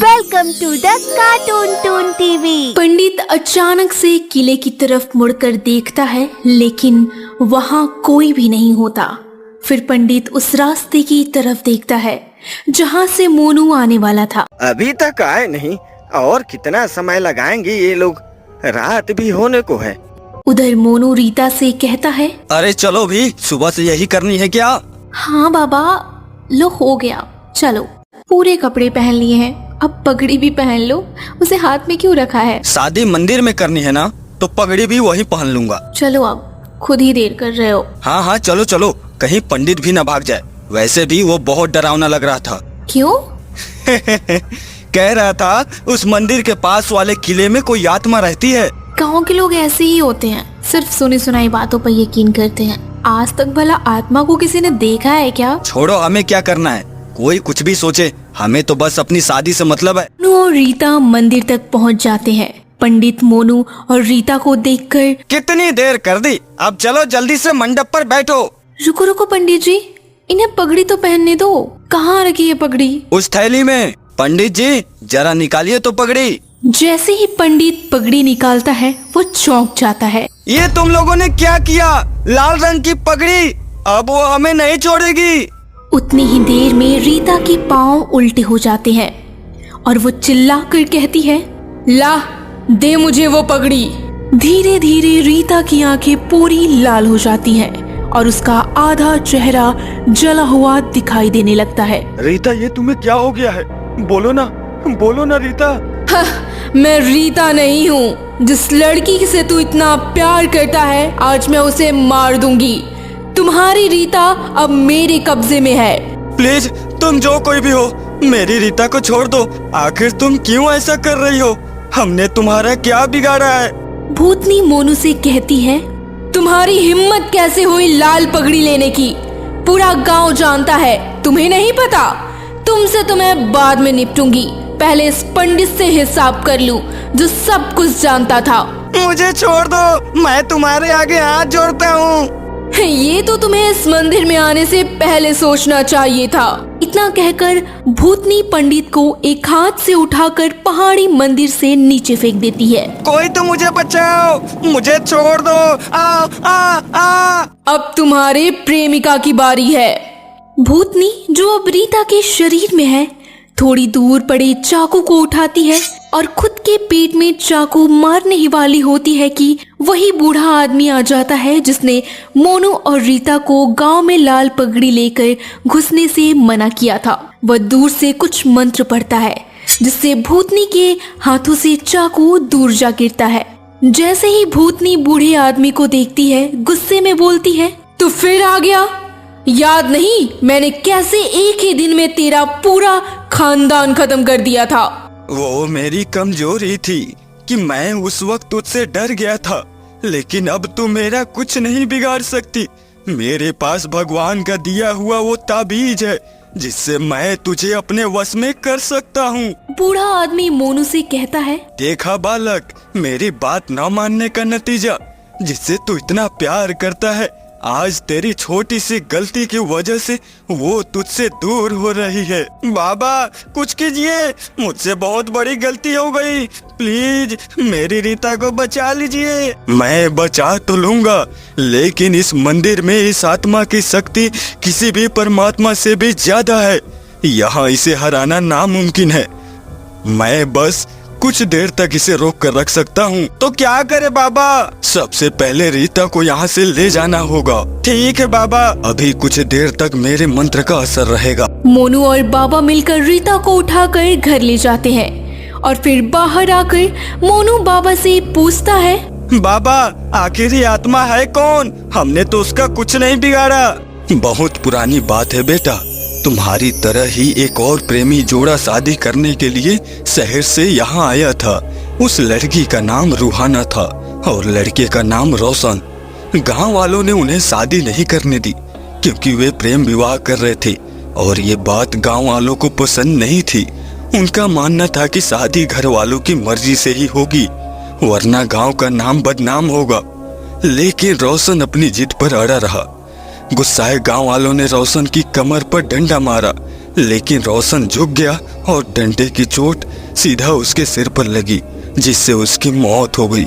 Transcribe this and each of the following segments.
Welcome to the cartoon toon TV. पंडित अचानक से किले की तरफ मुड़कर देखता है, लेकिन वहाँ कोई भी नहीं होता। फिर पंडित उस रास्ते की तरफ देखता है जहाँ से मोनू आने वाला था। अभी तक आए नहीं और कितना समय लगाएंगे ये लोग, रात भी होने को है। उधर मोनू रीता से कहता है, अरे चलो भी, सुबह से यही करनी है क्या? हाँ बाबा, लो हो गया, चलो। पूरे कपड़े पहन लिए हैं, अब पगड़ी भी पहन लो। उसे हाथ में क्यों रखा है? शादी मंदिर में करनी है ना, तो पगड़ी भी वही पहन लूंगा। चलो, अब खुद ही देर कर रहे हो। हाँ हाँ चलो चलो, कहीं पंडित भी न भाग जाए। वैसे भी वो बहुत डरावना लग रहा था। क्यों? कह रहा था उस मंदिर के पास वाले किले में कोई आत्मा रहती है। गाँव के लोग ऐसे ही होते हैं, सिर्फ सुनी सुनाई बातों पर यकीन करते हैं। आज तक भला आत्मा को किसी ने देखा है क्या? छोड़ो, हमें क्या करना है, कोई कुछ भी सोचे, हमें तो बस अपनी शादी से मतलब है। मोनू और रीता मंदिर तक पहुंच जाते हैं। पंडित मोनू और रीता को देखकर, कितनी देर कर दी, अब चलो जल्दी से मंडप पर बैठो। रुको रुको पंडित जी, इन्हें पगड़ी तो पहनने दो। कहाँ रखी है पगड़ी? उस थैली में। पंडित जी जरा निकालिए तो पगड़ी। जैसे ही पंडित पगड़ी निकालता है, वो चौंक जाता है। ये तुम लोगों ने क्या किया? लाल रंग की पगड़ी, अब वो हमें नहीं छोड़ेगी। उतनी ही देर में रीता के पांव उल्टे हो जाते हैं और वो चिल्लाकर कहती है, ला दे मुझे वो पगड़ी। धीरे धीरे रीता की आंखें पूरी लाल हो जाती हैं और उसका आधा चेहरा जला हुआ दिखाई देने लगता है। रीता, ये तुम्हें क्या हो गया है? बोलो ना रीता। मैं रीता नहीं हूँ। जिस लड़की से तू इतना प्यार करता है, आज मैं उसे मार दूंगी। तुम्हारी रीता अब मेरे कब्जे में है। प्लीज, तुम जो कोई भी हो, मेरी रीता को छोड़ दो। आखिर तुम क्यों ऐसा कर रही हो? हमने तुम्हारा क्या बिगाड़ा है? भूतनी मोनू से कहती है, तुम्हारी हिम्मत कैसे हुई लाल पगड़ी लेने की? पूरा गांव जानता है, तुम्हें नहीं पता? तुमसे तो मैं बाद में निपटूंगी, पहले इस पंडित से हिसाब कर लूं जो सब कुछ जानता था। मुझे छोड़ दो, मैं तुम्हारे आगे हाथ जोड़ता हूँ। ये तो तुम्हें इस मंदिर में आने से पहले सोचना चाहिए था। इतना कहकर भूतनी पंडित को एक हाथ से उठाकर पहाड़ी मंदिर से नीचे फेंक देती है। कोई तो मुझे बचाओ, मुझे छोड़ दो। आ, आ, आ। अब तुम्हारे प्रेमिका की बारी है। भूतनी, जो अब रीता के शरीर में है, थोड़ी दूर पड़े चाकू को उठाती है और खुद के पेट में चाकू मारने ही वाली होती है कि वही बूढ़ा आदमी आ जाता है जिसने मोनू और रीता को गांव में लाल पगड़ी लेकर घुसने से मना किया था। वह दूर से कुछ मंत्र पढ़ता है जिससे भूतनी के हाथों से चाकू दूर जा गिरता है। जैसे ही भूतनी बूढ़े आदमी को देखती है, गुस्से में बोलती है, तू फिर आ गया? याद नहीं मैंने कैसे एक ही दिन में तेरा पूरा खानदान खत्म कर दिया था? वो मेरी कमजोरी थी कि मैं उस वक्त तुझसे डर गया था, लेकिन अब तू मेरा कुछ नहीं बिगाड़ सकती। मेरे पास भगवान का दिया हुआ वो ताबीज है जिससे मैं तुझे अपने वश में कर सकता हूँ। बूढ़ा आदमी मोनू से कहता है, देखा बालक, मेरी बात न मानने का नतीजा, जिससे तू इतना प्यार करता है, आज तेरी छोटी सी गलती की वजह से वो तुझसे दूर हो रही है। बाबा कुछ कीजिए, मुझसे बहुत बड़ी गलती हो गई, प्लीज मेरी रीता को बचा लीजिए। मैं बचा तो लूंगा, लेकिन इस मंदिर में इस आत्मा की शक्ति किसी भी परमात्मा से भी ज्यादा है। यहाँ इसे हराना नामुमकिन है। मैं बस कुछ देर तक इसे रोक कर रख सकता हूँ। तो क्या करे बाबा? सबसे पहले रीता को यहाँ से ले जाना होगा। ठीक है बाबा, अभी कुछ देर तक मेरे मंत्र का असर रहेगा। मोनू और बाबा मिलकर रीता को उठाकर घर ले जाते हैं और फिर बाहर आकर मोनू बाबा से पूछता है, बाबा आखिर ये आत्मा है कौन? हमने तो उसका कुछ नहीं बिगाड़ा। बहुत पुरानी बात है बेटा, तुम्हारी तरह ही एक और प्रेमी जोड़ा शादी करने के लिए शहर से यहाँ आया था। उस लड़की का नाम रूहाना था और लड़के का नाम रोशन। गांव वालों ने उन्हें शादी नहीं करने दी क्योंकि वे प्रेम विवाह कर रहे थे और ये बात गांव वालों को पसंद नहीं थी। उनका मानना था कि शादी घर वालों की मर्जी से ही होगी, वरना गांव का नाम बदनाम होगा। लेकिन रोशन अपनी जिद पर अड़ा रहा। गुस्साए गांव वालों ने रोशन की कमर पर डंडा मारा, लेकिन रोशन झुक गया और डंडे की चोट सीधा उसके सिर पर लगी, जिससे उसकी मौत हो गई।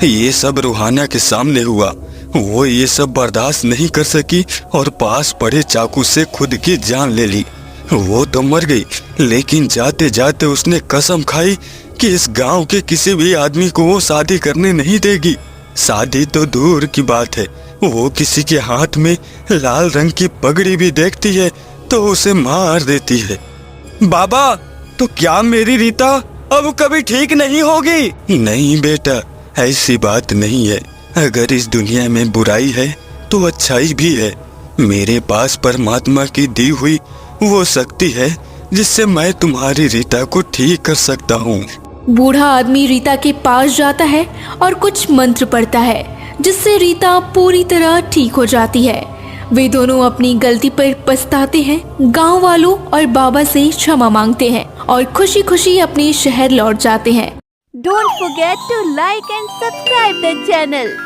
ये सब रूहाना के सामने हुआ। वो ये सब बर्दाश्त नहीं कर सकी और पास पड़े चाकू से खुद की जान ले ली। वो तो मर गई, लेकिन जाते जाते उसने कसम खाई कि इस गांव के किसी भी आदमी को वो शादी करने नहीं देगी। शादी तो दूर की बात है, वो किसी के हाथ में लाल रंग की पगड़ी भी देखती है तो उसे मार देती है। बाबा, तो क्या मेरी रीता अब कभी ठीक नहीं होगी? नहीं बेटा, ऐसी बात नहीं है। अगर इस दुनिया में बुराई है तो अच्छाई भी है। मेरे पास परमात्मा की दी हुई वो शक्ति है जिससे मैं तुम्हारी रीता को ठीक कर सकता हूँ। बूढ़ा आदमी रीता के पास जाता है और कुछ मंत्र पढ़ता है, जिससे रीता पूरी तरह ठीक हो जाती है। वे दोनों अपनी गलती पर पछताते हैं, गांव वालों और बाबा से क्षमा मांगते हैं और खुशी खुशी अपने शहर लौट जाते हैं। Don't forget to like and subscribe the channel.